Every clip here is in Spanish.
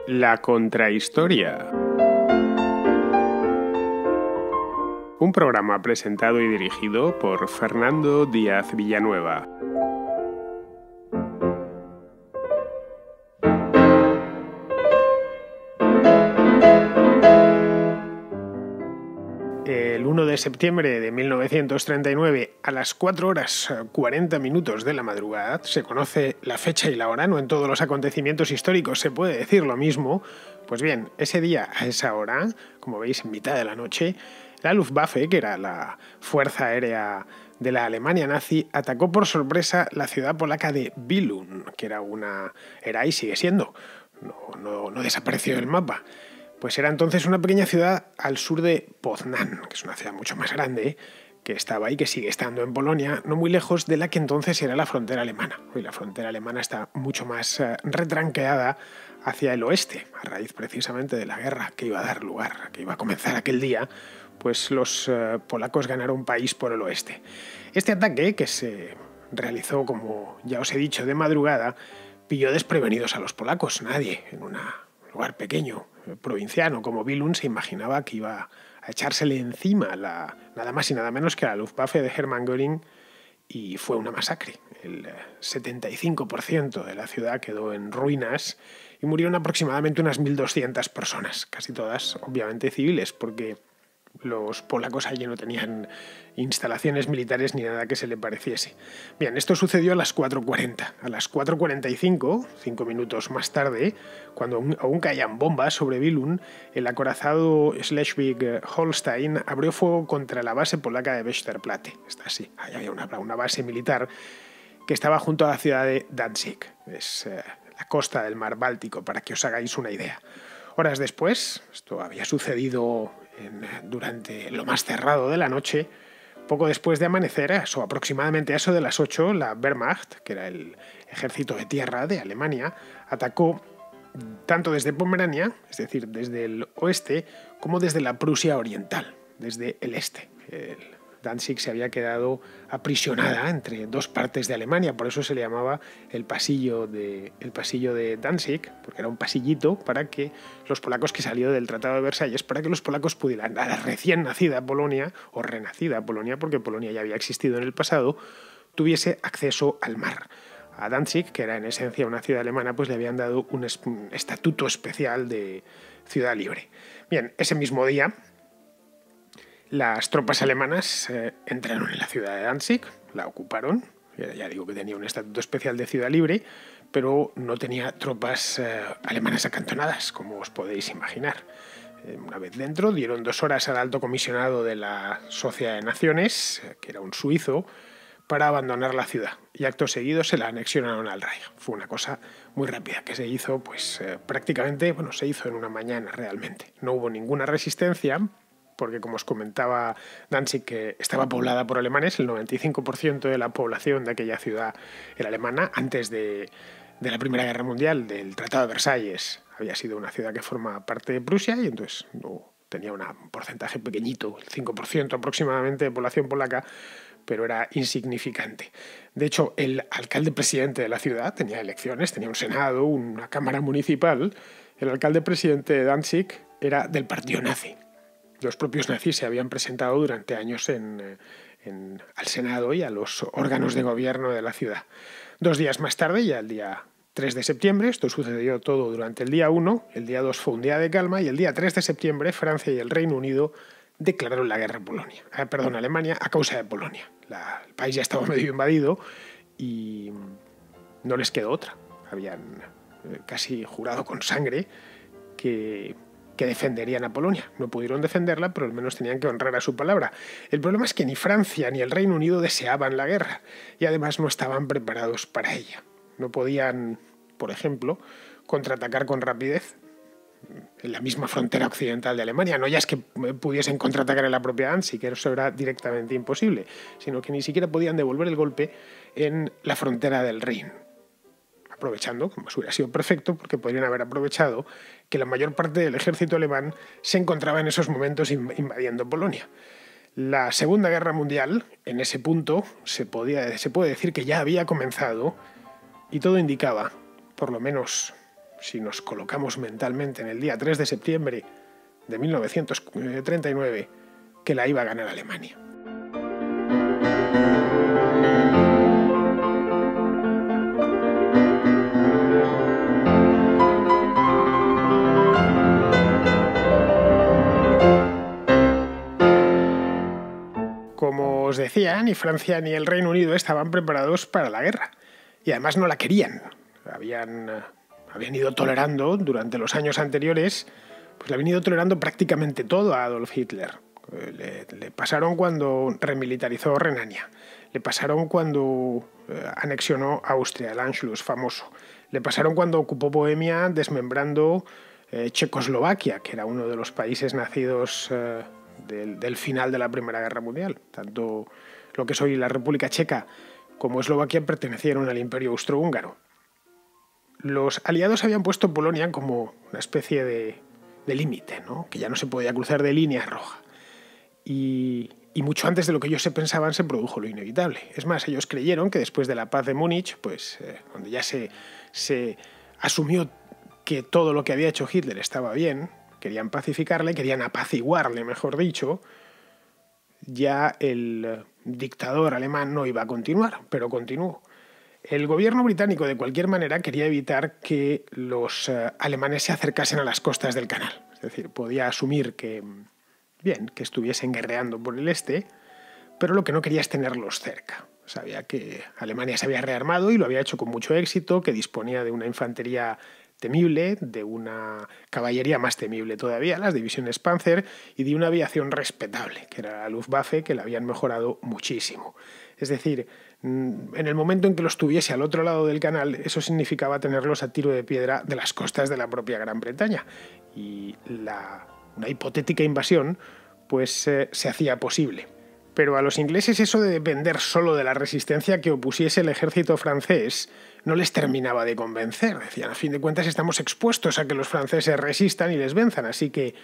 La contrahistoria. Un programa presentado y dirigido por Fernando Díaz Villanueva. El 1 de septiembre de 1939, a las 4 horas 40 minutos de la madrugada, se conoce la fecha y la hora, no en todos los acontecimientos históricos se puede decir lo mismo. Pues bien, ese día, a esa hora, como veis, en mitad de la noche, la Luftwaffe, que era la fuerza aérea de la Alemania nazi, atacó por sorpresa la ciudad polaca de Billund, que era y sigue siendo, no desapareció del mapa. Pues era entonces una pequeña ciudad al sur de Poznań, que es una ciudad mucho más grande, que estaba y que sigue estando en Polonia, no muy lejos de la que entonces era la frontera alemana. Hoy la frontera alemana está mucho más retranqueada hacia el oeste, a raíz precisamente de la guerra que iba a dar lugar, que iba a comenzar aquel día, pues los polacos ganaron país por el oeste. Este ataque, que se realizó, como ya os he dicho, de madrugada, pilló desprevenidos a los polacos. Nadie en un lugar pequeño, provinciano como Billund, se imaginaba que iba a echársele encima nada más y nada menos que la Luftwaffe de Hermann Göring, y fue una masacre. El 75% de la ciudad quedó en ruinas y murieron aproximadamente unas 1.200 personas, casi todas obviamente civiles, porque los polacos allí no tenían instalaciones militares ni nada que se le pareciese. Bien, esto sucedió a las 4:40. A las 4:45, 5 minutos más tarde, cuando aún caían bombas sobre Billund, el acorazado Schleswig-Holstein abrió fuego contra la base polaca de Westerplatte. Está así, ahí había una base militar que estaba junto a la ciudad de Danzig. Es la costa del mar Báltico, para que os hagáis una idea. Horas después, esto había sucedido durante lo más cerrado de la noche, poco después de amanecer, aproximadamente a eso de las 8, la Wehrmacht, que era el ejército de tierra de Alemania, atacó tanto desde Pomerania, es decir, desde el oeste, como desde la Prusia oriental, desde el este. Danzig se había quedado aprisionada entre dos partes de Alemania, por eso se le llamaba el pasillo de Danzig, porque era un pasillito para que los polacos, que salió del Tratado de Versalles, para que los polacos pudieran, a la recién nacida Polonia, o renacida Polonia, porque Polonia ya había existido en el pasado, tuviese acceso al mar. A Danzig, que era en esencia una ciudad alemana, pues le habían dado un estatuto especial de ciudad libre. Bien, ese mismo día, las tropas alemanas entraron en la ciudad de Danzig, la ocuparon. Ya digo que tenía un estatuto especial de ciudad libre, pero no tenía tropas alemanas acantonadas, como os podéis imaginar. Una vez dentro, dieron 2 horas al alto comisionado de la Sociedad de Naciones, que era un suizo, para abandonar la ciudad. Y acto seguido se la anexionaron al Reich. Fue una cosa muy rápida que se hizo, pues prácticamente, se hizo en una mañana realmente. No hubo ninguna resistencia, porque, como os comentaba, Danzig, que estaba poblada por alemanes, el 95% de la población de aquella ciudad era alemana. Antes de la Primera Guerra Mundial, del Tratado de Versalles, había sido una ciudad que forma parte de Prusia, y entonces no tenía un porcentaje pequeñito, el 5% aproximadamente de población polaca, pero era insignificante. De hecho, el alcalde presidente de la ciudad tenía elecciones, tenía un senado, una cámara municipal. El alcalde presidente de Danzig era del partido nazi. Los propios nazis se habían presentado durante años al Senado y a los órganos de gobierno de la ciudad. 2 días más tarde, ya el día 3 de septiembre, esto sucedió todo durante el día 1, el día 2 fue un día de calma, y el día 3 de septiembre Francia y el Reino Unido declararon la guerra a Alemania a causa de Polonia. El país ya estaba medio invadido y no les quedó otra. Habían casi jurado con sangre que defenderían a Polonia. No pudieron defenderla, pero al menos tenían que honrar a su palabra. El problema es que ni Francia ni el Reino Unido deseaban la guerra, y además no estaban preparados para ella. No podían, por ejemplo, contraatacar con rapidez en la misma frontera occidental de Alemania. No ya es que pudiesen contraatacar en la propia Danzig, que eso era directamente imposible, sino que ni siquiera podían devolver el golpe en la frontera del Rin. Aprovechando, como hubiera sido perfecto, porque podrían haber aprovechado que la mayor parte del ejército alemán se encontraba en esos momentos invadiendo Polonia. La Segunda Guerra Mundial, en ese punto, se puede decir que ya había comenzado, y todo indicaba, por lo menos si nos colocamos mentalmente en el día 3 de septiembre de 1939, que la iba a ganar Alemania. Como os decía, ni Francia ni el Reino Unido estaban preparados para la guerra. Y además no la querían. Habían ido tolerando durante los años anteriores, pues le habían ido tolerando prácticamente todo a Adolf Hitler. Le pasaron cuando remilitarizó Renania. Le pasaron cuando anexionó Austria, el Anschluss famoso. Le pasaron cuando ocupó Bohemia desmembrando Checoslovaquia, que era uno de los países nacidos del final de la Primera Guerra Mundial. Tanto lo que es hoy la República Checa como Eslovaquia pertenecieron al Imperio Austrohúngaro. Los aliados habían puesto Polonia como una especie de límite, ¿no? Que ya no se podía cruzar de línea roja. Y mucho antes de lo que ellos se pensaban se produjo lo inevitable. Es más, ellos creyeron que después de la paz de Múnich, pues, donde ya se asumió que todo lo que había hecho Hitler estaba bien, querían pacificarle, querían apaciguarle, mejor dicho, ya el dictador alemán no iba a continuar, pero continuó. El gobierno británico, de cualquier manera, quería evitar que los alemanes se acercasen a las costas del canal. Es decir, podía asumir que estuviesen guerreando por el este, pero lo que no quería es tenerlos cerca. Sabía que Alemania se había rearmado y lo había hecho con mucho éxito, que disponía de una infantería temible, de una caballería más temible todavía, las divisiones Panzer, y de una aviación respetable, que era la Luftwaffe, que la habían mejorado muchísimo. Es decir, en el momento en que los tuviese al otro lado del canal, eso significaba tenerlos a tiro de piedra de las costas de la propia Gran Bretaña. Y una hipotética invasión pues se hacía posible. Pero a los ingleses eso de depender solo de la resistencia que opusiese el ejército francés no les terminaba de convencer. Decían, a fin de cuentas estamos expuestos a que los franceses resistan y les venzan, así que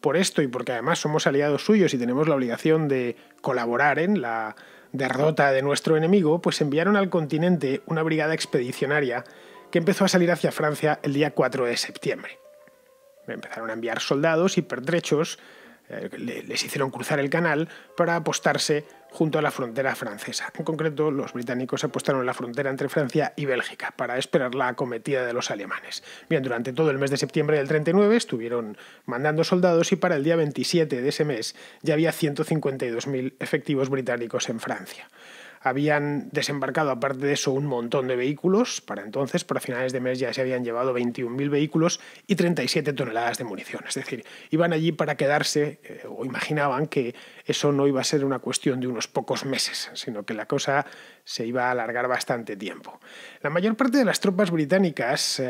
por esto y porque además somos aliados suyos y tenemos la obligación de colaborar en la derrota de nuestro enemigo, pues enviaron al continente una brigada expedicionaria que empezó a salir hacia Francia el día 4 de septiembre. Empezaron a enviar soldados y pertrechos, les hicieron cruzar el canal para apostarse junto a la frontera francesa. En concreto, los británicos se apostaron en la frontera entre Francia y Bélgica para esperar la acometida de los alemanes. Bien, durante todo el mes de septiembre del 39 estuvieron mandando soldados y para el día 27 de ese mes ya había 152.000 efectivos británicos en Francia. Habían desembarcado, aparte de eso, un montón de vehículos. Para entonces, para finales de mes, ya se habían llevado 21.000 vehículos y 37 toneladas de munición. Es decir, iban allí para quedarse, o imaginaban que eso no iba a ser una cuestión de unos pocos meses, sino que la cosa se iba a alargar bastante tiempo. La mayor parte de las tropas británicas,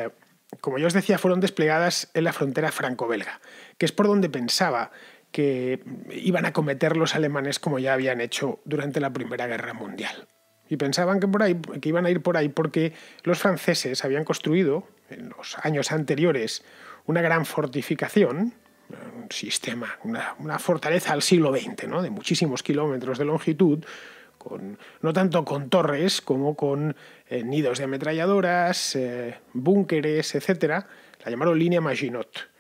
como yo os decía, fueron desplegadas en la frontera franco-belga, que es por donde pensaba que iban a cometer los alemanes como ya habían hecho durante la Primera Guerra Mundial. Y pensaban que iban a ir por ahí porque los franceses habían construido en los años anteriores una gran fortificación, un sistema, una fortaleza al siglo XX, ¿no? De muchísimos kilómetros de longitud, no tanto con torres como con nidos de ametralladoras, búnkeres, etc. La llamaron línea Maginot.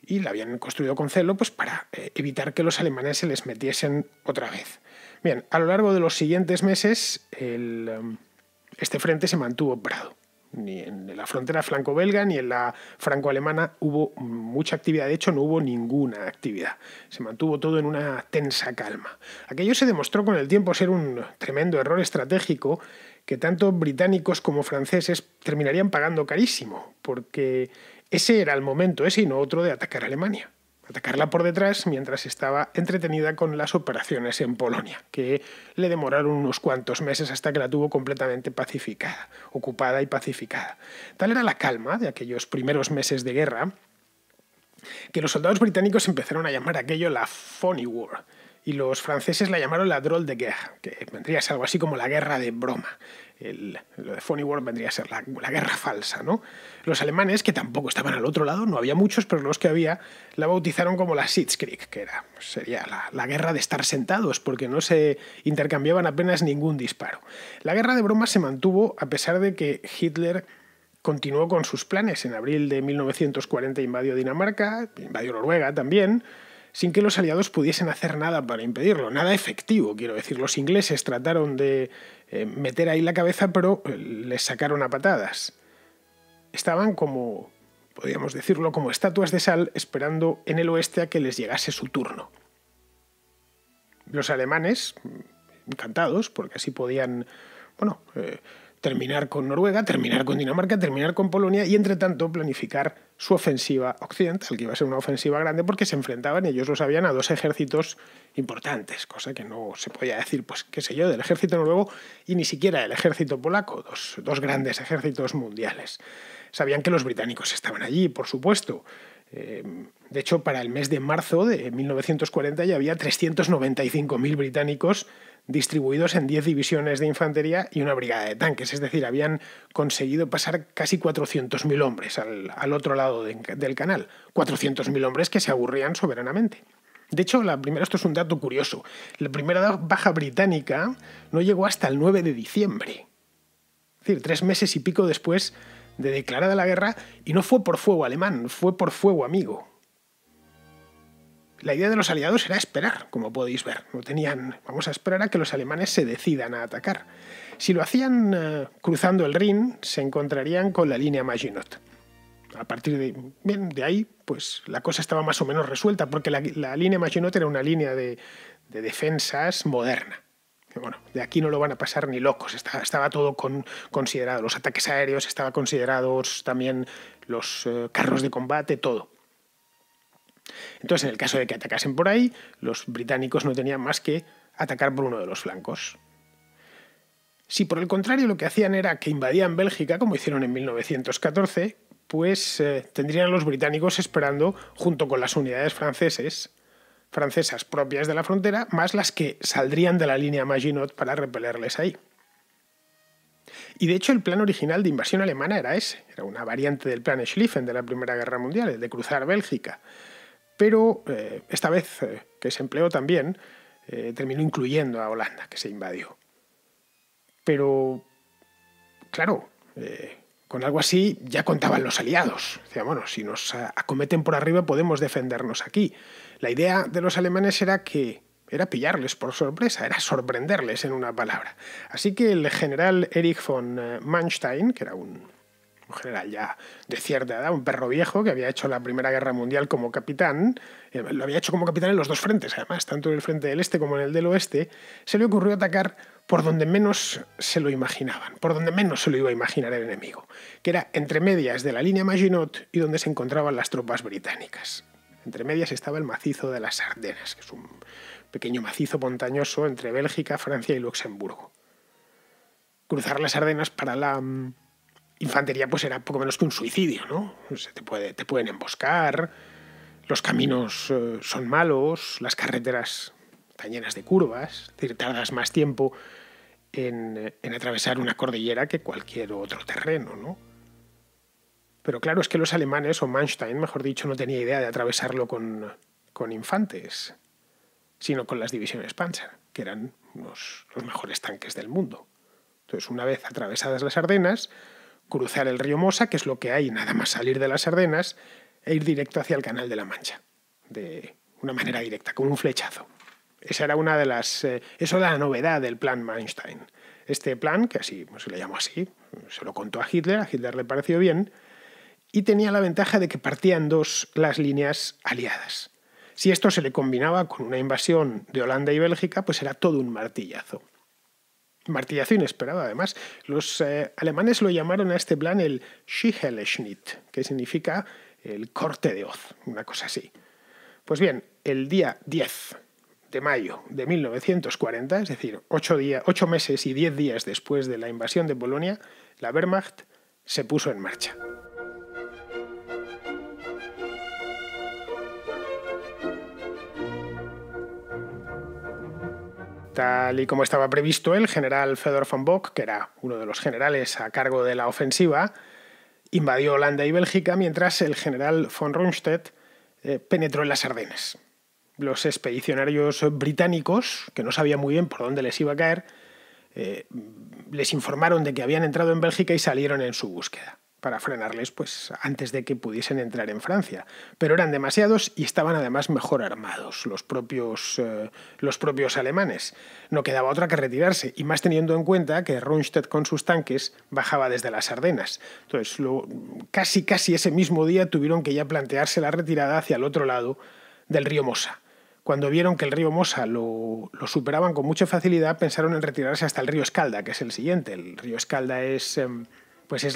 Y la habían construido con celo pues, para evitar que los alemanes se les metiesen otra vez. Bien, a lo largo de los siguientes meses este frente se mantuvo parado. Ni en la frontera franco-belga ni en la franco-alemana hubo mucha actividad. De hecho, no hubo ninguna actividad. Se mantuvo todo en una tensa calma. Aquello se demostró con el tiempo ser un tremendo error estratégico que tanto británicos como franceses terminarían pagando carísimo, porque ese era el momento, ese y no otro, de atacar a Alemania. Atacarla por detrás mientras estaba entretenida con las operaciones en Polonia, que le demoraron unos cuantos meses hasta que la tuvo completamente pacificada, ocupada y pacificada. Tal era la calma de aquellos primeros meses de guerra que los soldados británicos empezaron a llamar aquello la Funny War, y los franceses la llamaron la Drôle de Guerre, que vendría a ser algo así como la guerra de broma. Lo de Funny War vendría a ser la guerra falsa, ¿no? Los alemanes, que tampoco estaban al otro lado, no había muchos, pero los que había, la bautizaron como la Sitzkrieg, que sería la guerra de estar sentados, porque no se intercambiaban apenas ningún disparo. La guerra de broma se mantuvo a pesar de que Hitler continuó con sus planes. En abril de 1940 invadió Dinamarca, invadió Noruega también, sin que los aliados pudiesen hacer nada para impedirlo, nada efectivo, quiero decir. Los ingleses trataron de meter ahí la cabeza, pero les sacaron a patadas. Estaban como, podríamos decirlo, como estatuas de sal, esperando en el oeste a que les llegase su turno. Los alemanes, encantados, porque así podían, terminar con Noruega, terminar con Dinamarca, terminar con Polonia y, entre tanto, planificar su ofensiva occidental, que iba a ser una ofensiva grande porque se enfrentaban, ellos lo sabían, a dos ejércitos importantes, cosa que no se podía decir, pues qué sé yo, del ejército noruego y ni siquiera del ejército polaco, dos grandes ejércitos mundiales. Sabían que los británicos estaban allí, por supuesto. De hecho, para el mes de marzo de 1940 ya había 395.000 británicos distribuidos en 10 divisiones de infantería y una brigada de tanques. Es decir, habían conseguido pasar casi 400.000 hombres al otro lado del canal. 400.000 hombres que se aburrían soberanamente. De hecho, esto es un dato curioso, la primera baja británica no llegó hasta el 9 de diciembre. Es decir, 3 meses y pico después de declarada la guerra, y no fue por fuego alemán, fue por fuego amigo. La idea de los aliados era esperar, como podéis ver. Vamos a esperar a que los alemanes se decidan a atacar. Si lo hacían cruzando el Rin, se encontrarían con la línea Maginot. A partir de ahí, pues la cosa estaba más o menos resuelta, porque la línea Maginot era una línea de defensas moderna. Bueno, de aquí no lo van a pasar ni locos, estaba todo considerado, los ataques aéreos, estaban considerados también los carros de combate, todo. Entonces, en el caso de que atacasen por ahí, los británicos no tenían más que atacar por uno de los flancos. Si por el contrario lo que hacían era que invadían Bélgica, como hicieron en 1914, pues tendrían a los británicos esperando junto con las unidades francesas propias de la frontera, más las que saldrían de la línea Maginot para repelerles ahí. Y de hecho el plan original de invasión alemana era ese, era una variante del plan Schlieffen de la Primera Guerra Mundial, el de cruzar Bélgica. Pero esta vez que se empleó también, terminó incluyendo a Holanda, que se invadió. Pero, claro, con algo así ya contaban los aliados. Decían, bueno, si nos acometen por arriba podemos defendernos aquí. La idea de los alemanes era pillarles por sorpresa, era sorprenderles en una palabra. Así que el general Erich von Manstein, que era un general ya de cierta edad, un perro viejo que había hecho la Primera Guerra Mundial como capitán, lo había hecho como capitán en los dos frentes, además, tanto en el frente del este como en el del oeste, se le ocurrió atacar por donde menos se lo imaginaban, por donde menos se lo iba a imaginar el enemigo, que era entre medias de la línea Maginot y donde se encontraban las tropas británicas. Entre medias estaba el macizo de las Ardenas, que es un pequeño macizo montañoso entre Bélgica, Francia y Luxemburgo. Cruzar las Ardenas para la infantería pues era poco menos que un suicidio, ¿no? Te pueden emboscar, los caminos son malos, las carreteras están llenas de curvas, es decir, tardas más tiempo en atravesar una cordillera que cualquier otro terreno, ¿no? Pero claro, es que los alemanes, o Manstein, mejor dicho, no tenía idea de atravesarlo con infantes, sino con las divisiones Panzer, que eran los mejores tanques del mundo. Entonces, una vez atravesadas las Ardenas, cruzar el río Mosa, que es lo que hay nada más salir de las Ardenas, e ir directo hacia el Canal de la Mancha, de una manera directa, como un flechazo. Esa era una de eso era la novedad del plan Manstein. Este plan, que así se le llamó así, se lo contó a Hitler le pareció bien, y tenía la ventaja de que partía en dos las líneas aliadas. Si esto se le combinaba con una invasión de Holanda y Bélgica, pues era todo un martillazo. Martillazo inesperado, además. Los alemanes lo llamaron a este plan el Schichelschnitt, que significa el corte de hoz, una cosa así. Pues bien, el día 10 de mayo de 1940, es decir, 8 meses y 10 días después de la invasión de Polonia, la Wehrmacht se puso en marcha. Tal y como estaba previsto, el general Fedor von Bock, que era uno de los generales a cargo de la ofensiva, invadió Holanda y Bélgica, mientras el general von Rundstedt penetró en las Ardenas. Los expedicionarios británicos, que no sabían muy bien por dónde les iba a caer, les informaron de que habían entrado en Bélgica y salieron en su búsqueda. para frenarles pues, antes de que pudiesen entrar en Francia. Pero eran demasiados y estaban además mejor armados los propios alemanes. No quedaba otra que retirarse, y más teniendo en cuenta que Rundstedt con sus tanques bajaba desde las Ardenas. Entonces, casi ese mismo día tuvieron que ya plantearse la retirada hacia el otro lado del río Mosa. Cuando vieron que el río Mosa lo superaban con mucha facilidad, pensaron en retirarse hasta el río Escalda, que es el siguiente. El río Escalda es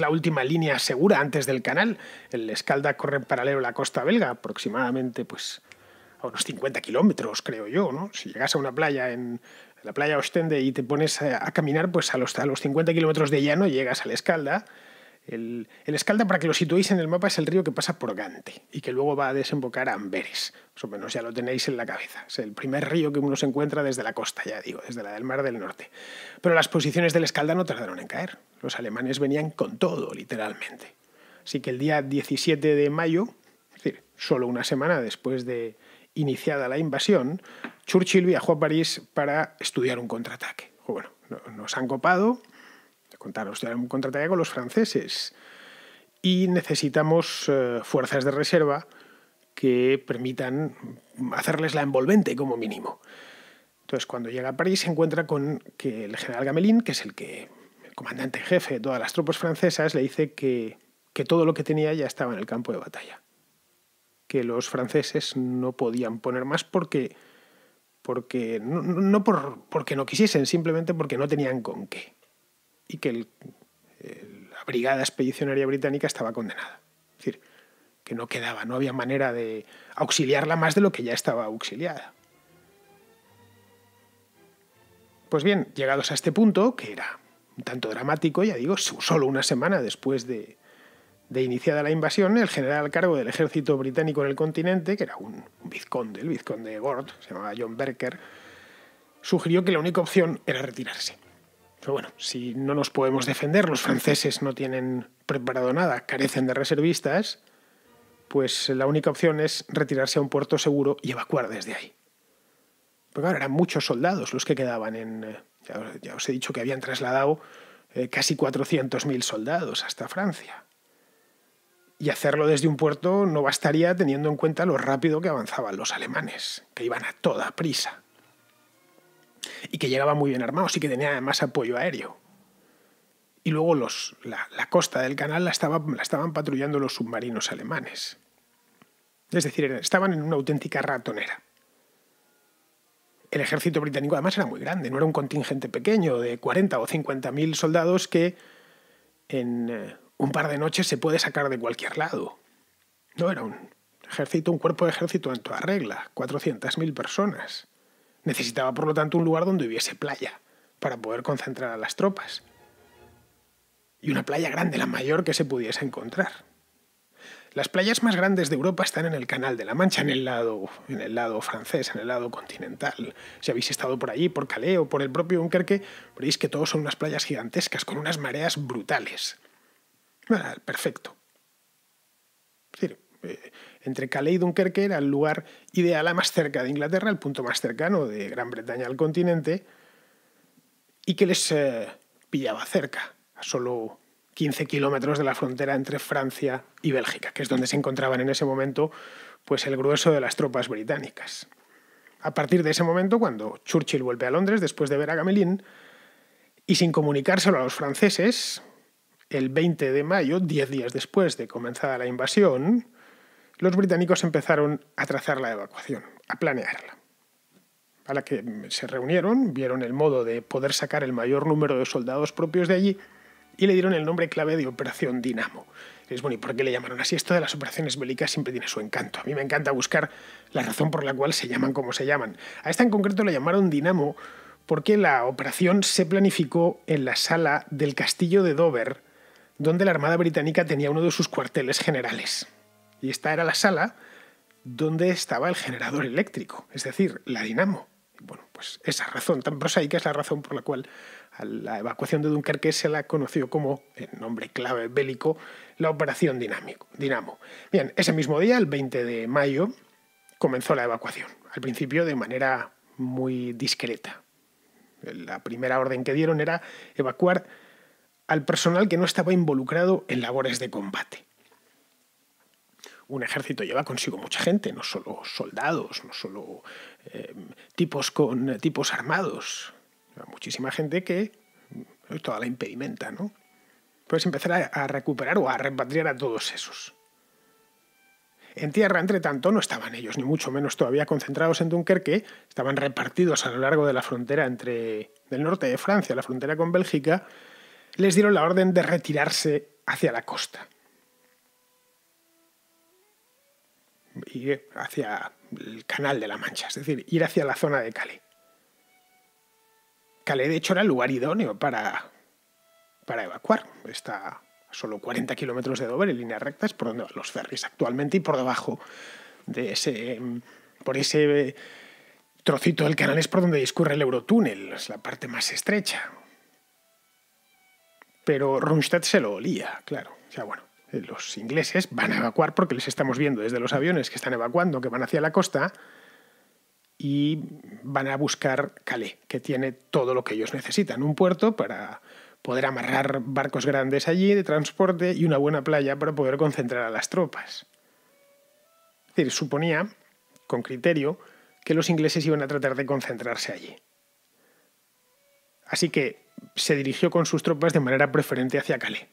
la última línea segura antes del canal. El Escalda corre en paralelo a la costa belga, aproximadamente a unos 50 kilómetros, creo yo, ¿no? Si llegas a una playa en la playa Ostende y te pones a caminar, pues a los 50 kilómetros de llano llegas al Escalda. El Escalda, para que lo situéis en el mapa, es el río que pasa por Gante y que luego va a desembocar a Amberes. Más o menos ya lo tenéis en la cabeza. Es el primer río que uno se encuentra desde la costa, ya digo, desde la del Mar del Norte. Pero las posiciones del Escalda no tardaron en caer. Los alemanes venían con todo, literalmente. Así que el día 17 de mayo, es decir, solo una semana después de iniciada la invasión, Churchill viajó a París para estudiar un contraataque. Bueno, nos han copado, contaros, un contraataque con los franceses y necesitamos fuerzas de reserva que permitan hacerles la envolvente como mínimo. Entonces, cuando llega a París se encuentra con que el general Gamelin, que es el comandante en jefe de todas las tropas francesas, le dice que todo lo que tenía ya estaba en el campo de batalla, que los franceses no podían poner más porque no quisiesen, simplemente porque no tenían con qué, y que la brigada expedicionaria británica estaba condenada. Es decir, que no había manera de auxiliarla más de lo que ya estaba auxiliada. Pues bien, llegados a este punto, que era un tanto dramático, ya digo, solo una semana después de iniciada la invasión, el general al cargo del ejército británico en el continente, que era un vizconde, el vizconde de Gort, se llamaba John Berker, sugirió que la única opción era retirarse. Pero bueno, si no nos podemos defender, los franceses no tienen preparado nada, carecen de reservistas, pues la única opción es retirarse a un puerto seguro y evacuar desde ahí. Porque claro, eran muchos soldados los que quedaban ya os he dicho que habían trasladado casi 400.000 soldados hasta Francia. Y hacerlo desde un puerto no bastaría teniendo en cuenta lo rápido que avanzaban los alemanes, que iban a toda prisa y que llegaban muy bien armados y que tenían además apoyo aéreo. Y luego la costa del canal la estaban patrullando los submarinos alemanes. Es decir, estaban en una auténtica ratonera. El ejército británico además era muy grande, no era un contingente pequeño de 40 o 50.000 soldados que en un par de noches se puede sacar de cualquier lado. No, era un cuerpo de ejército en toda regla, 400.000 personas. Necesitaba, por lo tanto, un lugar donde hubiese playa para poder concentrar a las tropas. Y una playa grande, la mayor que se pudiese encontrar. Las playas más grandes de Europa están en el Canal de la Mancha, en el lado francés, en el lado continental. Si habéis estado por allí, por Calais o por el propio Dunkerque, veréis que todos son unas playas gigantescas con unas mareas brutales. Perfecto. Es decir, entre Calais y Dunkerque era el lugar ideal, más cerca de Inglaterra, el punto más cercano de Gran Bretaña al continente, y que les pillaba cerca, a solo 15 kilómetros de la frontera entre Francia y Bélgica, que es donde se encontraban en ese momento pues el grueso de las tropas británicas. A partir de ese momento, cuando Churchill vuelve a Londres después de ver a Gamelin, y sin comunicárselo a los franceses, el 20 de mayo, 10 días después de comenzada la invasión, los británicos empezaron a trazar la evacuación, a planearla. A la que se reunieron, vieron el modo de poder sacar el mayor número de soldados propios de allí y le dieron el nombre clave de Operación Dinamo. Es bueno, ¿y por qué le llamaron así? Esto de las operaciones bélicas siempre tiene su encanto. A mí me encanta buscar la razón por la cual se llaman como se llaman. A esta en concreto le llamaron Dinamo porque la operación se planificó en la sala del castillo de Dover, donde la Armada Británica tenía uno de sus cuarteles generales. Y esta era la sala donde estaba el generador eléctrico, es decir, la dinamo. Y bueno, pues esa razón tan prosaica es la razón por la cual a la evacuación de Dunkerque se la conoció como, en nombre clave bélico, la Operación Dinamo. Bien, ese mismo día, el 20 de mayo, comenzó la evacuación. Al principio de manera muy discreta. La primera orden que dieron era evacuar al personal que no estaba involucrado en labores de combate. Un ejército lleva consigo mucha gente, no solo soldados, no solo tipos armados. Muchísima gente que es toda la impedimenta, ¿no? Puedes empezar a recuperar o a repatriar a todos esos. En tierra, entre tanto, no estaban ellos, ni mucho menos todavía concentrados en Dunkerque, estaban repartidos a lo largo de la frontera del norte de Francia, la frontera con Bélgica. Les dieron la orden de retirarse hacia la costa y hacia el Canal de la Mancha, es decir, ir hacia la zona de Calais. Calais, de hecho, era el lugar idóneo para evacuar. Está a solo 40 kilómetros de Dover, en línea recta, es por donde van los ferries actualmente, y por debajo de por ese trocito del canal es por donde discurre el Eurotúnel, es la parte más estrecha. Pero Rundstedt se lo olía, claro. O sea, bueno, los ingleses van a evacuar porque les estamos viendo desde los aviones que están evacuando, que van hacia la costa, y van a buscar Calais, que tiene todo lo que ellos necesitan. Un puerto para poder amarrar barcos grandes allí de transporte y una buena playa para poder concentrar a las tropas. Es decir, suponía, con criterio, que los ingleses iban a tratar de concentrarse allí. Así que se dirigió con sus tropas de manera preferente hacia Calais.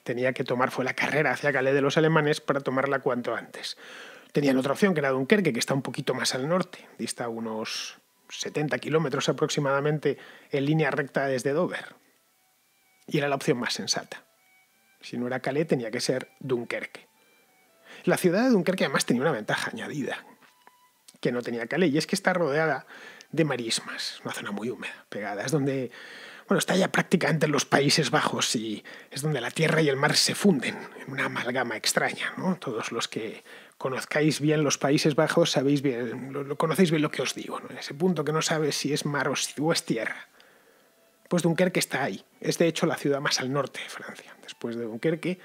Fue la carrera hacia Calais de los alemanes para tomarla cuanto antes. Tenían otra opción, que era Dunkerque, que está un poquito más al norte, dista unos 70 kilómetros aproximadamente en línea recta desde Dover. Y era la opción más sensata. Si no era Calais, tenía que ser Dunkerque. La ciudad de Dunkerque además tenía una ventaja añadida que no tenía Calais, y es que está rodeada de marismas, una zona muy húmeda, pegada. Es donde, está ya prácticamente en los Países Bajos y es donde la tierra y el mar se funden en una amalgama extraña, ¿no? Todos los que conozcáis bien los Países Bajos sabéis bien, conocéis bien lo que os digo, ¿no? En ese punto que no sabes si es mar o es tierra. Pues Dunkerque está ahí. Es de hecho la ciudad más al norte de Francia. Después de Dunkerque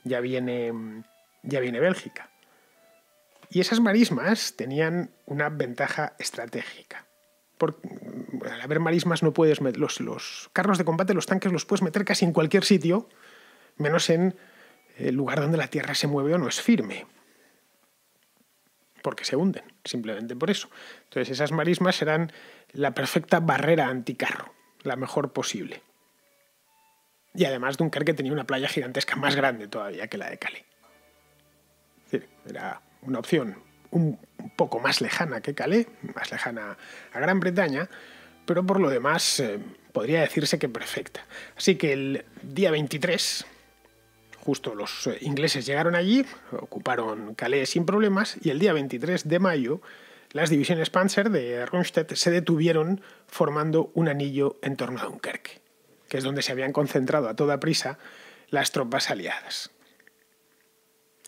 ya viene Bélgica. Y esas marismas tenían una ventaja estratégica. Al haber marismas no puedes meter los carros de combate, los tanques los puedes meter casi en cualquier sitio, menos en el lugar donde la tierra se mueve o no es firme. Porque se hunden, simplemente por eso. Entonces esas marismas eran la perfecta barrera anticarro, la mejor posible. Y además Dunkerque tenía una playa gigantesca más grande todavía que la de Calais. Es decir, era una opción un poco más lejana que Calais, más lejana a Gran Bretaña, pero por lo demás podría decirse que perfecta. Así que el día 23, justo los ingleses llegaron allí, ocuparon Calais sin problemas, y el día 23 de mayo las divisiones Panzer de Rundstedt se detuvieron formando un anillo en torno a Dunkerque, que es donde se habían concentrado a toda prisa las tropas aliadas.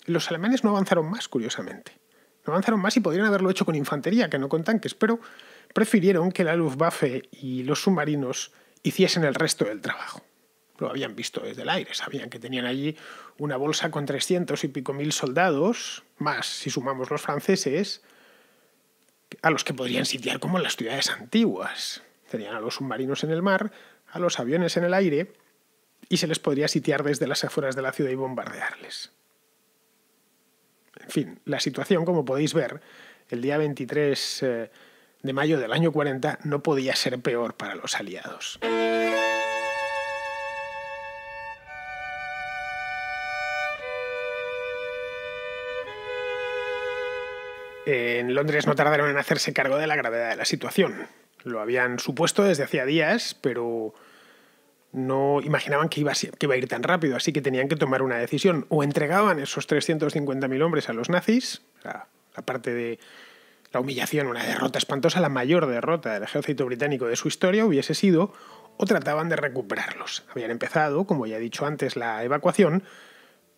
Los alemanes no avanzaron más, curiosamente. No avanzaron más y podrían haberlo hecho con infantería, que no con tanques, pero prefirieron que la Luftwaffe y los submarinos hiciesen el resto del trabajo. Lo habían visto desde el aire, sabían que tenían allí una bolsa con 300 y pico mil soldados, más si sumamos los franceses, a los que podrían sitiar como en las ciudades antiguas. Tenían a los submarinos en el mar, a los aviones en el aire, y se les podría sitiar desde las afueras de la ciudad y bombardearles. En fin, la situación, como podéis ver, el día 23 de mayo del año 40 no podía ser peor para los aliados. En Londres no tardaron en hacerse cargo de la gravedad de la situación. Lo habían supuesto desde hacía días, pero no imaginaban que iba a ir tan rápido, así que tenían que tomar una decisión. O entregaban esos 350.000 hombres a los nazis, la parte de la humillación, una derrota espantosa, la mayor derrota del ejército británico de su historia hubiese sido, o trataban de recuperarlos. Habían empezado, como ya he dicho antes, la evacuación,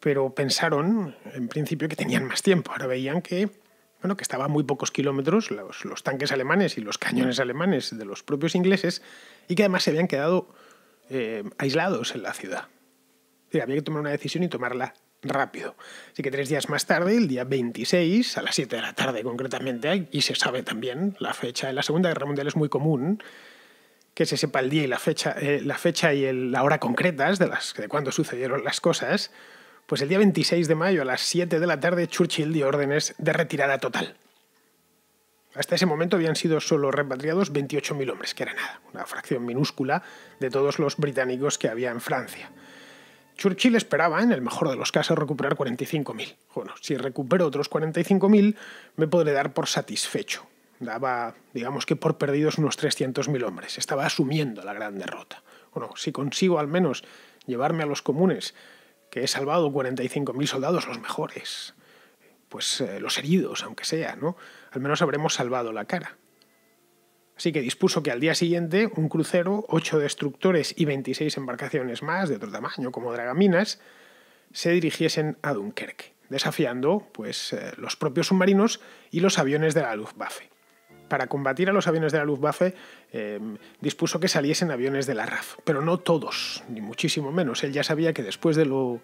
pero pensaron, en principio, que tenían más tiempo. Ahora veían que estaban a muy pocos kilómetros los tanques alemanes y los cañones alemanes de los propios ingleses, y que además se habían quedado aislados en la ciudad. Había que tomar una decisión y tomarla rápido. Así que 3 días más tarde, el día 26, a las 7 de la tarde concretamente, y se sabe también, la fecha en la Segunda Guerra Mundial es muy común, que se sepa el día y la fecha y la hora concretas de cuándo sucedieron las cosas, pues el día 26 de mayo a las 7 de la tarde Churchill dio órdenes de retirada total. Hasta ese momento habían sido solo repatriados 28.000 hombres, que era nada, una fracción minúscula de todos los británicos que había en Francia. Churchill esperaba, en el mejor de los casos, recuperar 45.000. Bueno, si recupero otros 45.000, me podré dar por satisfecho. Daba, digamos que por perdidos unos 300.000 hombres. Estaba asumiendo la gran derrota. Bueno, si consigo al menos llevarme a los comunes, que he salvado 45.000 soldados, los mejores, pues los heridos, aunque sea, ¿no? Al menos habremos salvado la cara. Así que dispuso que al día siguiente un crucero, 8 destructores y 26 embarcaciones más de otro tamaño, como dragaminas, se dirigiesen a Dunkerque, desafiando pues, los propios submarinos y los aviones de la Luftwaffe. Para combatir a los aviones de la Luftwaffe, dispuso que saliesen aviones de la RAF, pero no todos, ni muchísimo menos. Él ya sabía que después de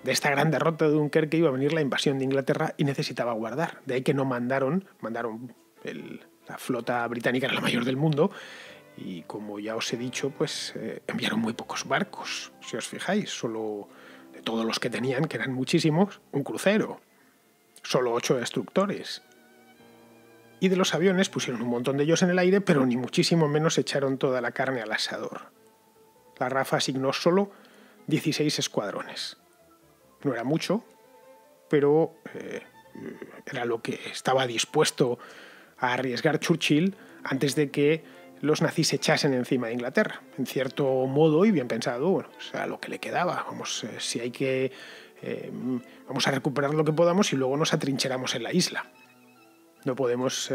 esta gran derrota de Dunkerque iba a venir la invasión de Inglaterra y necesitaba guardar. De ahí que no mandaron la flota británica, era la mayor del mundo, y como ya os he dicho, pues enviaron muy pocos barcos. Si os fijáis, solo de todos los que tenían, que eran muchísimos, un crucero, solo 8 destructores. Y de los aviones pusieron un montón de ellos en el aire, pero ni muchísimo menos echaron toda la carne al asador. La RAF asignó solo 16 escuadrones. No era mucho, pero era lo que estaba dispuesto a arriesgar Churchill antes de que los nazis se echasen encima de Inglaterra. En cierto modo, y bien pensado, bueno, o sea, lo que le quedaba. Vamos, si hay que... vamos a recuperar lo que podamos y luego nos atrincheramos en la isla. No podemos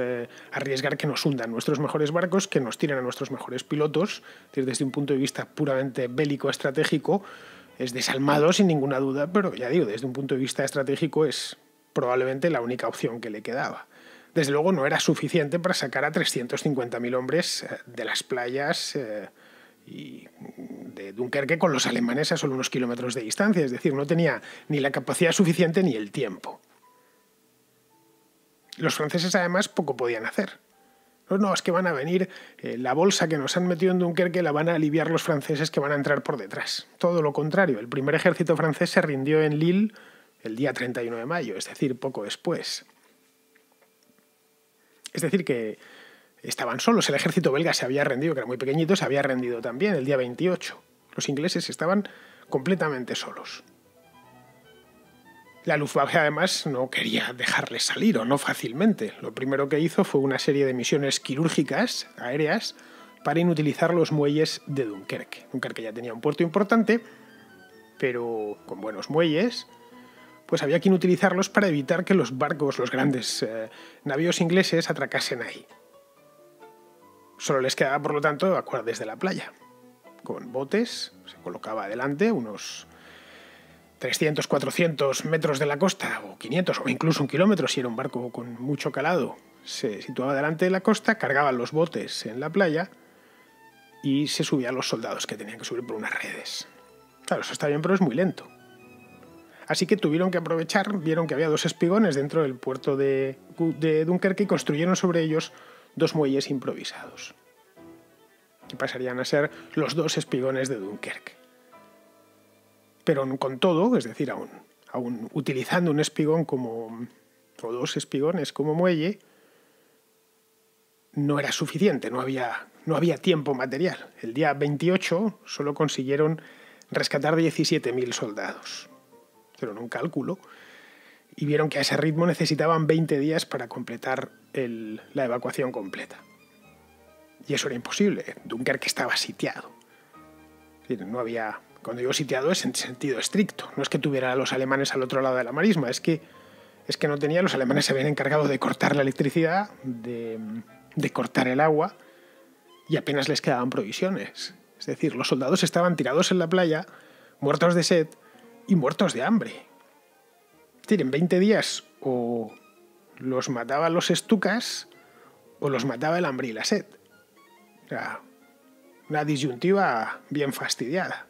arriesgar que nos hundan nuestros mejores barcos, que nos tiren a nuestros mejores pilotos. Desde un punto de vista puramente bélico-estratégico, es desalmado sin ninguna duda, pero ya digo, desde un punto de vista estratégico es probablemente la única opción que le quedaba. Desde luego no era suficiente para sacar a 350.000 hombres de las playas y de Dunkerque con los alemanes a solo unos kilómetros de distancia. Es decir, no tenía ni la capacidad suficiente ni el tiempo. Los franceses además poco podían hacer. No, es que van a venir, la bolsa que nos han metido en Dunkerque la van a aliviar los franceses que van a entrar por detrás. Todo lo contrario, el primer ejército francés se rindió en Lille el día 31 de mayo, es decir, poco después. Es decir, que estaban solos. El ejército belga se había rendido, que era muy pequeñito, se había rendido también el día 28. Los ingleses estaban completamente solos. La Luftwaffe además no quería dejarles salir, o no fácilmente. Lo primero que hizo fue una serie de misiones quirúrgicas aéreas para inutilizar los muelles de Dunkerque. Dunkerque ya tenía un puerto importante, pero con buenos muelles, pues había que inutilizarlos para evitar que los barcos, los grandes navíos ingleses, atracasen ahí. Solo les quedaba, por lo tanto, evacuar desde la playa. Con botes, se colocaba adelante unos 300, 400 metros de la costa, o 500, o incluso 1 kilómetro, si era un barco con mucho calado. Se situaba delante de la costa, cargaban los botes en la playa y se subían los soldados que tenían que subir por unas redes. Claro, eso está bien, pero es muy lento. Así que tuvieron que aprovechar, vieron que había 2 espigones dentro del puerto de Dunkerque y construyeron sobre ellos 2 muelles improvisados, que pasarían a ser los 2 espigones de Dunkerque. Pero con todo, es decir, aún utilizando un espigón o 2 espigones como muelle, no era suficiente, no había tiempo material. El día 28 solo consiguieron rescatar 17.000 soldados. Hicieron un cálculo y vieron que a ese ritmo necesitaban 20 días para completar la evacuación completa. Y eso era imposible. Dunkerque estaba sitiado. Es decir, no había... Cuando digo sitiado es en sentido estricto. No es que tuviera a los alemanes al otro lado de la marisma, es que no tenía. Los alemanes se habían encargado de cortar la electricidad, de cortar el agua, y apenas les quedaban provisiones. Es decir, los soldados estaban tirados en la playa, muertos de sed y muertos de hambre. Es decir, en 20 días o los mataban los estucas o los mataba el hambre y la sed. Era una disyuntiva bien fastidiada.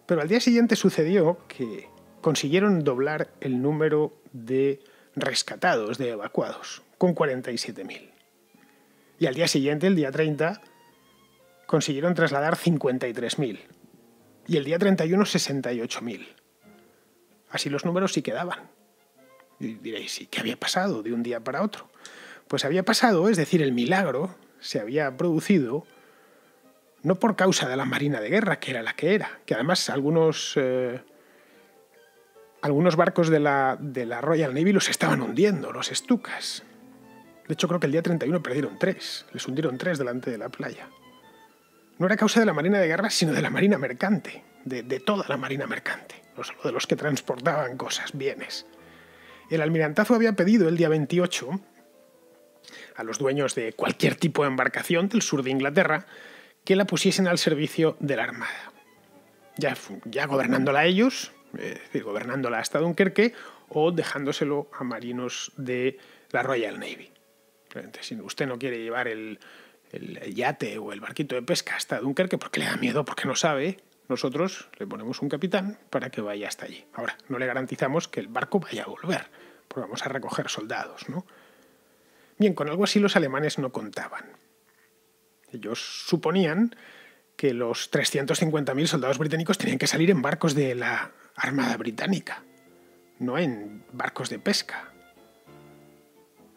Pero al día siguiente sucedió que consiguieron doblar el número de rescatados, de evacuados, con 47.000. Y al día siguiente, el día 30, consiguieron trasladar 53.000 y el día 31 68.000. Así los números sí quedaban. Y diréis, ¿y qué había pasado de un día para otro? Pues había pasado, es decir, el milagro se había producido no por causa de la Marina de Guerra, que era la que era, que además algunos barcos de la Royal Navy los estaban hundiendo, los Stukas. De hecho, creo que el día 31 perdieron 3, les hundieron 3 delante de la playa. No era causa de la Marina de Guerra, sino de la Marina Mercante, de toda la Marina Mercante, no solo de los que transportaban cosas, bienes. El almirantazgo había pedido el día 28 a los dueños de cualquier tipo de embarcación del sur de Inglaterra que la pusiesen al servicio de la Armada. Ya gobernándola ellos, es decir, gobernándola hasta Dunkerque, o dejándoselo a marinos de la Royal Navy. Si usted no quiere llevar el yate o el barquito de pesca hasta Dunkerque porque le da miedo, porque no sabe, nosotros le ponemos un capitán para que vaya hasta allí. Ahora, no le garantizamos que el barco vaya a volver, porque vamos a recoger soldados, ¿no? Bien, con algo así los alemanes no contaban. Ellos suponían que los 350.000 soldados británicos tenían que salir en barcos de la Armada Británica, no en barcos de pesca.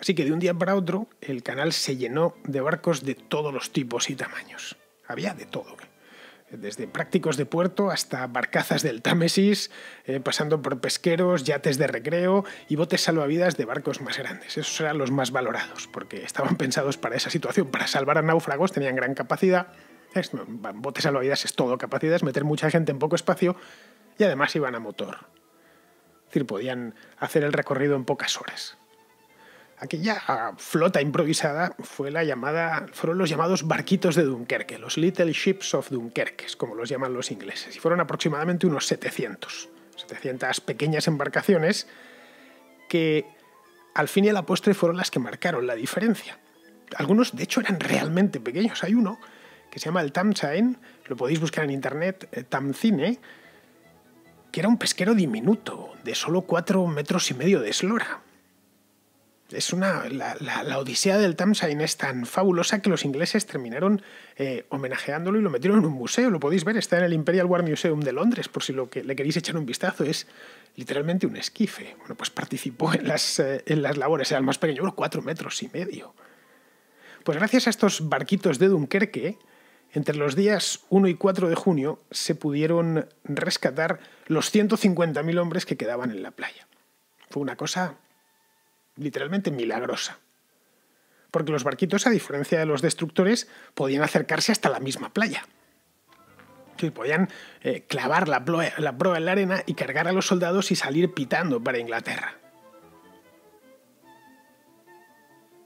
Así que de un día para otro el canal se llenó de barcos de todos los tipos y tamaños. Había de todo, desde prácticos de puerto hasta barcazas del Támesis, pasando por pesqueros, yates de recreo y botes salvavidas de barcos más grandes. Esos eran los más valorados, porque estaban pensados para esa situación, para salvar a náufragos, tenían gran capacidad. Botes salvavidas es todo capacidad, es meter mucha gente en poco espacio y además iban a motor. Es decir, podían hacer el recorrido en pocas horas. Aquella flota improvisada fueron los llamados barquitos de Dunkerque, los Little Ships of Dunkerque, como los llaman los ingleses, y fueron aproximadamente unos 700 pequeñas embarcaciones que al fin y a la postre fueron las que marcaron la diferencia. Algunos, de hecho, eran realmente pequeños. Hay uno que se llama el Tamzine, lo podéis buscar en internet, Tamzine, que era un pesquero diminuto, de solo 4,5 metros de eslora. La odisea del Tamzine es tan fabulosa que los ingleses terminaron homenajeándolo y lo metieron en un museo. Lo podéis ver, está en el Imperial War Museum de Londres, por si le queréis echar un vistazo. Es literalmente un esquife. Bueno, pues participó en las labores, era el más pequeño, 4,5 metros. Pues gracias a estos barquitos de Dunkerque, entre los días 1 y 4 de junio se pudieron rescatar los 150.000 hombres que quedaban en la playa. Fue una cosa literalmente milagrosa. Porque los barquitos, a diferencia de los destructores, podían acercarse hasta la misma playa. Sí, podían clavar la proa en la arena y cargar a los soldados y salir pitando para Inglaterra.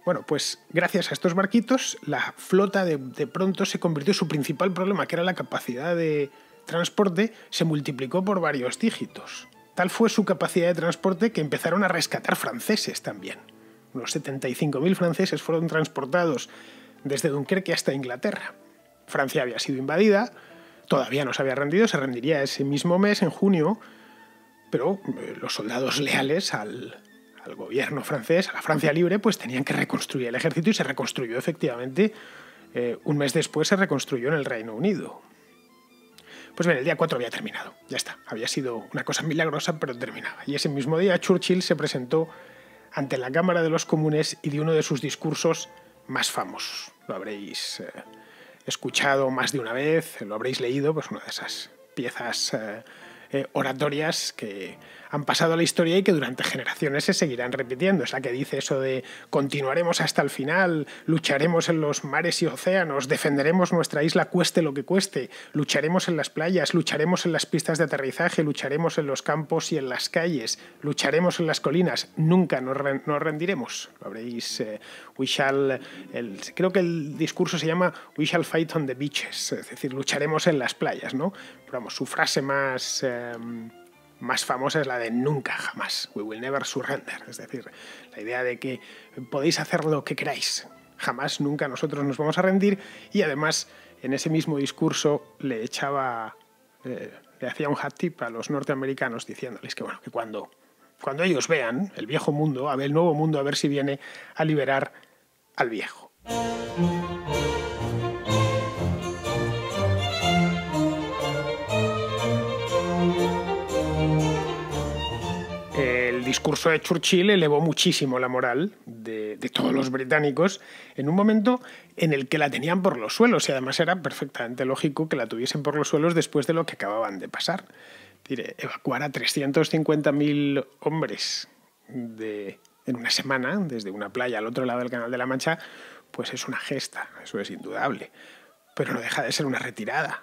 Bueno, pues gracias a estos barquitos, la flota de pronto se convirtió en su principal problema, que era la capacidad de transporte, se multiplicó por varios dígitos. Tal fue su capacidad de transporte que empezaron a rescatar franceses también. Unos 75.000 franceses fueron transportados desde Dunkerque hasta Inglaterra. Francia había sido invadida, todavía no se había rendido, se rendiría ese mismo mes, en junio, pero los soldados leales al gobierno francés, a la Francia libre, pues tenían que reconstruir el ejército y se reconstruyó efectivamente. Un mes después se reconstruyó en el Reino Unido. Pues bien, el día 4 había terminado, ya está. Había sido una cosa milagrosa, pero terminaba. Y ese mismo día Churchill se presentó ante la Cámara de los Comunes y dio uno de sus discursos más famosos. Lo habréis escuchado más de una vez, lo habréis leído, pues una de esas piezas oratorias que han pasado a la historia y que durante generaciones se seguirán repitiendo. Es la que dice eso de continuaremos hasta el final, lucharemos en los mares y océanos, defenderemos nuestra isla cueste lo que cueste, lucharemos en las playas, lucharemos en las pistas de aterrizaje, lucharemos en los campos y en las calles, lucharemos en las colinas, nunca nos rendiremos. Lo habréis... creo que el discurso se llama We shall fight on the beaches, es decir, lucharemos en las playas, ¿no? Pero vamos, su frase más famosa es la de nunca, jamás. We will never surrender. Es decir, la idea de que podéis hacer lo que queráis. Jamás, nunca nosotros nos vamos a rendir. Y además, en ese mismo discurso le hacía un hat tip a los norteamericanos diciéndoles que, bueno, que cuando ellos vean el viejo mundo, el nuevo mundo, a ver si viene a liberar al viejo. discurso de Churchill elevó muchísimo la moral de todos los británicos en un momento en el que la tenían por los suelos, y además era perfectamente lógico que la tuviesen por los suelos después de lo que acababan de pasar. Es decir, evacuar a 350.000 hombres en una semana, desde una playa al otro lado del Canal de la Mancha, pues es una gesta, eso es indudable. Pero no deja de ser una retirada.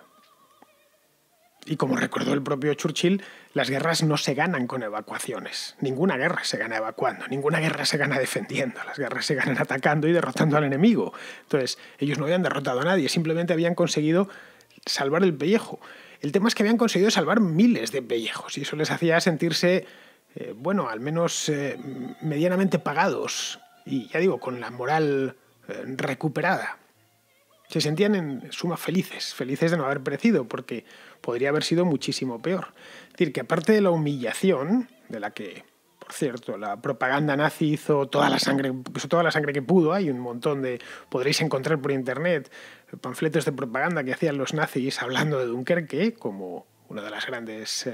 Y como recordó el propio Churchill, las guerras no se ganan con evacuaciones. Ninguna guerra se gana evacuando, ninguna guerra se gana defendiendo. Las guerras se ganan atacando y derrotando al enemigo. Entonces, ellos no habían derrotado a nadie, simplemente habían conseguido salvar el pellejo. El tema es que habían conseguido salvar miles de pellejos y eso les hacía sentirse, al menos medianamente pagados y, ya digo, con la moral recuperada. Se sentían en suma felices de no haber perecido, porque podría haber sido muchísimo peor. Es decir, que aparte de la humillación, de la que, por cierto, la propaganda nazi puso toda la sangre que pudo, hay un montón podréis encontrar por internet panfletos de propaganda que hacían los nazis hablando de Dunkerque, como una de las grandes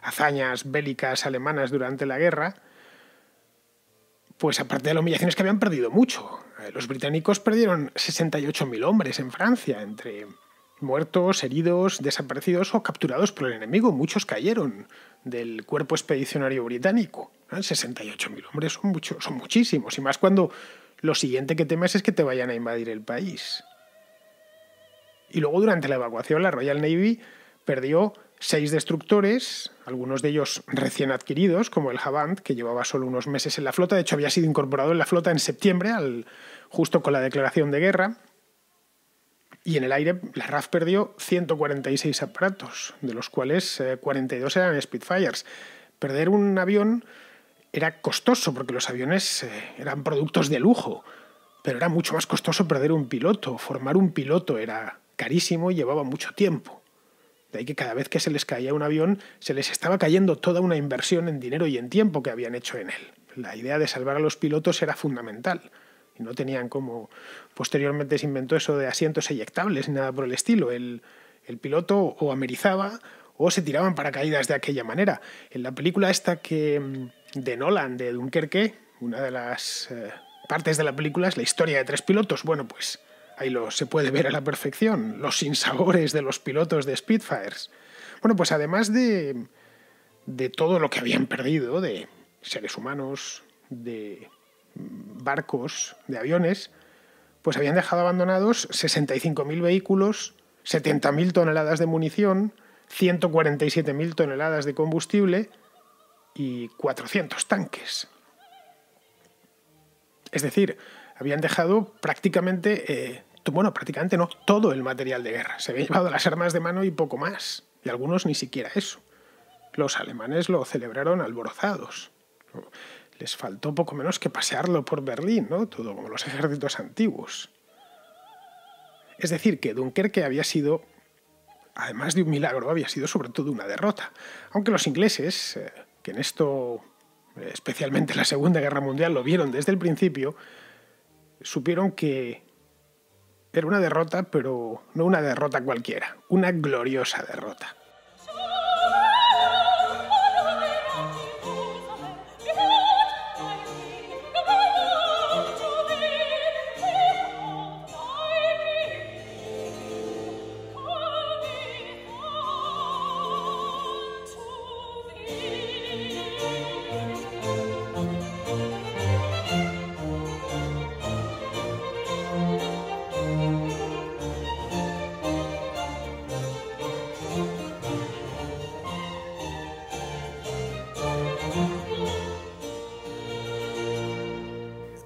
hazañas bélicas alemanas durante la guerra. Pues aparte de la humillación es que habían perdido mucho. Los británicos perdieron 68.000 hombres en Francia, entre muertos, heridos, desaparecidos o capturados por el enemigo. Muchos cayeron del cuerpo expedicionario británico. 68.000 hombres son muchísimos, y más cuando lo siguiente que temes es que te vayan a invadir el país. Y luego durante la evacuación la Royal Navy perdió 6 destructores, algunos de ellos recién adquiridos, como el Havant, que llevaba solo unos meses en la flota. De hecho, había sido incorporado en la flota en septiembre, justo con la declaración de guerra. Y en el aire, la RAF perdió 146 aparatos, de los cuales 42 eran Spitfires. Perder un avión era costoso, porque los aviones eran productos de lujo, pero era mucho más costoso perder un piloto. Formar un piloto era carísimo y llevaba mucho tiempo. De ahí que cada vez que se les caía un avión, se les estaba cayendo toda una inversión en dinero y en tiempo que habían hecho en él. La idea de salvar a los pilotos era fundamental. Y no tenían como... Posteriormente se inventó eso de asientos eyectables ni nada por el estilo. El piloto o amerizaba o se tiraban paracaídas de aquella manera. En la película esta de Nolan, de Dunkerque, una de las partes de la película es la historia de 3 pilotos. Bueno, pues ahí se puede ver a la perfección, los sinsabores de los pilotos de Spitfires. Bueno, pues además de todo lo que habían perdido, de seres humanos, de barcos, de aviones, pues habían dejado abandonados 65.000 vehículos, 70.000 toneladas de munición, 147.000 toneladas de combustible y 400 tanques. Es decir, habían dejado prácticamente no, todo el material de guerra. Se habían llevado las armas de mano y poco más. Y algunos ni siquiera eso. Los alemanes lo celebraron alborozados. Les faltó poco menos que pasearlo por Berlín, ¿no? Todo como los ejércitos antiguos. Es decir, que Dunkerque había sido, además de un milagro, había sido sobre todo una derrota. Aunque los ingleses, que en esto, especialmente en la Segunda Guerra Mundial, lo vieron desde el principio, supieron que era una derrota, pero no una derrota cualquiera, una gloriosa derrota.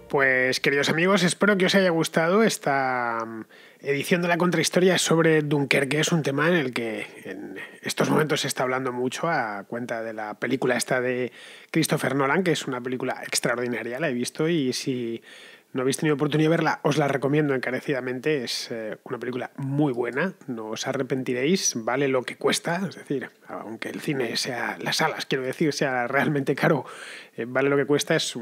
Pues, queridos amigos, espero que os haya gustado esta edición de la contrahistoria sobre Dunkerque. Es un tema en el que en estos momentos se está hablando mucho a cuenta de la película esta de Christopher Nolan, que es una película extraordinaria, la he visto, y si no habéis tenido oportunidad de verla, os la recomiendo encarecidamente. Es una película muy buena, no os arrepentiréis, vale lo que cuesta, es decir, aunque el cine sea, las salas, quiero decir, sea realmente caro, vale lo que cuesta. Es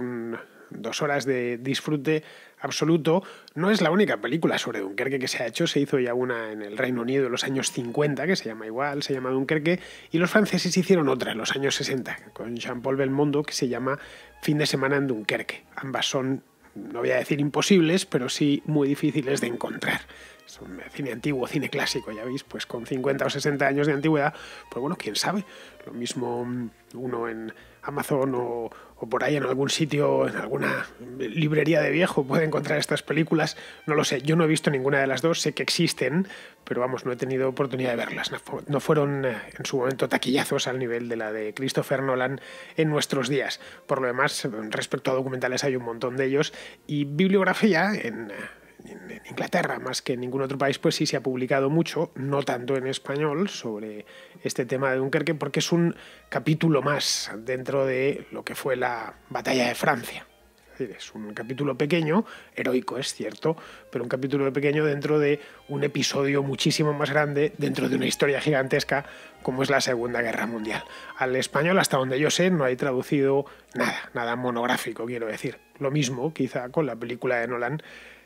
2 horas de disfrute absoluto. No es la única película sobre Dunkerque que se ha hecho, se hizo ya una en el Reino Unido en los años 50, que se llama igual, se llama Dunkerque, y los franceses hicieron otra en los años 60, con Jean-Paul Belmondo, que se llama Fin de semana en Dunkerque. Ambas son, no voy a decir imposibles, pero sí muy difíciles de encontrar. Es un cine antiguo, cine clásico, ya veis, pues con 50 o 60 años de antigüedad, pues bueno, quién sabe, lo mismo uno en Amazon o por ahí en algún sitio, en alguna librería de viejo puede encontrar estas películas, no lo sé, yo no he visto ninguna de las dos, sé que existen, pero vamos, no he tenido oportunidad de verlas, no fueron en su momento taquillazos al nivel de la de Christopher Nolan en nuestros días. Por lo demás, respecto a documentales hay un montón de ellos, y bibliografía en Inglaterra, más que en ningún otro país, pues sí se ha publicado mucho, no tanto en español, sobre este tema de Dunkerque, porque es un capítulo más dentro de lo que fue la batalla de Francia. Es decir, es un capítulo pequeño, heroico es cierto, pero un capítulo pequeño dentro de un episodio muchísimo más grande, dentro de una historia gigantesca como es la Segunda Guerra Mundial. Al español, hasta donde yo sé, no hay traducido nada monográfico, quiero decir. Lo mismo, quizá, con la película de Nolan,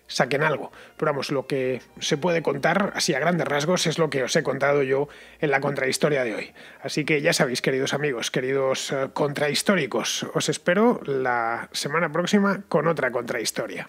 saquen algo. Pero vamos, lo que se puede contar, así a grandes rasgos, es lo que os he contado yo en la contrahistoria de hoy. Así que ya sabéis, queridos amigos, queridos contrahistóricos, os espero la semana próxima con otra contrahistoria.